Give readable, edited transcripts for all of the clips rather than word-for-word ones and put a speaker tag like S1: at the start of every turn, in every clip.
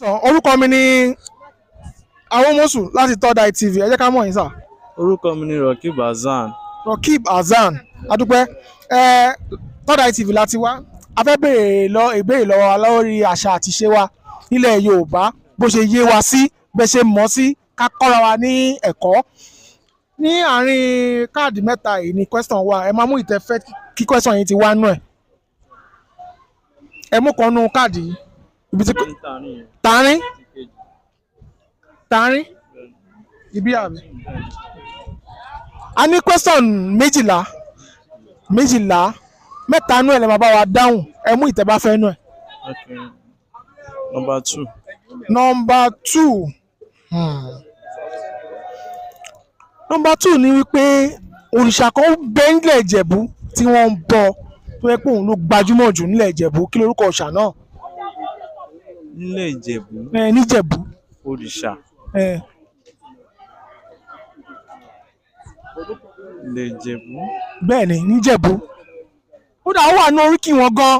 S1: Orúkọ mi ni Awomosu láti Third Eye TV. Ẹ jẹ́ ká mọ̀ yín sà.
S2: Orúkọ mi ni Rokeeb Hasan.
S1: Rokeeb Hasan, adúpẹ́. Third Eye TV láti wá. A fẹ́ ìbéèrè lọ́wọ́ wa lórí àṣà àti ìṣe wa nílẹ̀ Yorùbá, bó ṣe yé wa sí, bẹ́ẹ̀ ṣe mọ̀ sí, ká kọ́ra wa ní ẹ̀kọ́. Ní àárín káàdì mẹ́ta yìí ni question wà. Ẹ máa mú ìtẹ́fẹ́ kí question yìí ti wá nú ẹ̀. Ẹ mú kan nú káàdì yìí. Ibi tí tààrin ibi àmì. A ní question méjìlá mẹ́ta nú ẹ̀ lè máa bá wa dáhùn. Ẹ mú ìtẹ́bá fẹ́ nú ẹ̀.
S2: Okay. Number 2.
S1: Number 2. Number 2 ni wípé òrìṣà kan bẹ nílẹ̀ Ìjẹ̀bú tí wọ́n ń bọ tó yẹ pé òun ló gbajúmọ̀ jù nílẹ̀ Ìjẹ̀bú. Kí lorúkọ òòṣà náà?
S2: Nílẹ̀ Ìjẹ̀bú.
S1: Níjẹ̀bú.
S2: Òrìṣà. Nílẹ̀ Ìjẹ̀bú.
S1: Bẹ́ẹ̀ ni, níjẹ̀bú. Ó dà, ó wà ní oríkì wọn gan.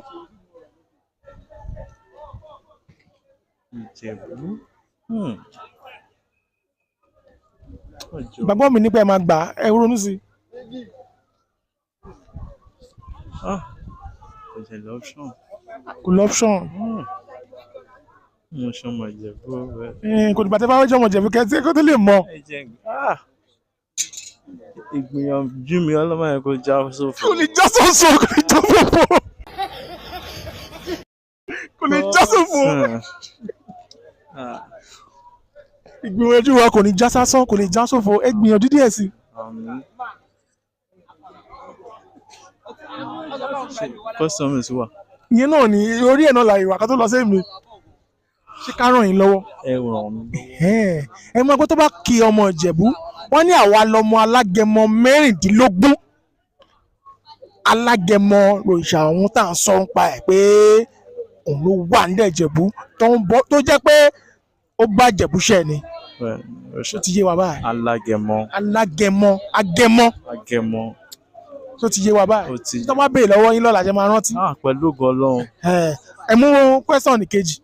S2: Ìjẹ̀bú.
S1: Ìgbàgbọ́ mi ní pé ẹ máa gbà ẹ ronú sí. Kò lọ́pṣọ̀n.
S2: Mo ṣe ọmọ Ìjẹ̀bú rẹ.
S1: Kò dìgbà tí bá wọ́n jẹ́ ọmọ Ìjẹ̀bú kẹ́tí kó tó lè mọ̀.
S2: Ìgbìyànjú mi ọlọ́mọ yẹn kò já sófo.
S1: Kò lè já sófo, kò lè já sófo. Kò lè já sófo. Ìgbìyànjú wa kò ní já sásán, kò ní já sófo. Ẹ gbìyànjú díẹ̀ sí.
S2: Kọ́sítọ́mù mi sí wà.
S1: Ìyẹn náà ni orí ẹ̀ náà la ìwà kan tó lọ sí mi. Ṣé ká ràn yín lọ́wọ́?
S2: Ẹ ràn mí.
S1: Ẹ mọ̀ pé tó bá kí ọmọ Ìjẹ̀bú, wọ́n ní àwa lọmọ alágẹmọ mẹ́rìndínlógún. Alágẹmọ òrìṣà ọ̀hún tá à ń sọ ń pa ẹ̀ pé òun ló wà nílẹ̀ Ìjẹ̀bú tó jẹ́ pé ó bá Ìjẹ̀bú ṣẹ̀ ni. Ṣó ti yé wa báyìí? Agẹmọ. Ṣó ti yé wa báyìí? Tó bá béèrè lọ́wọ́ yín lọ́la jẹ́ máa rántí.
S2: Pẹ̀lú ògo Ọlọ́run.
S1: Ẹ mú question kejì.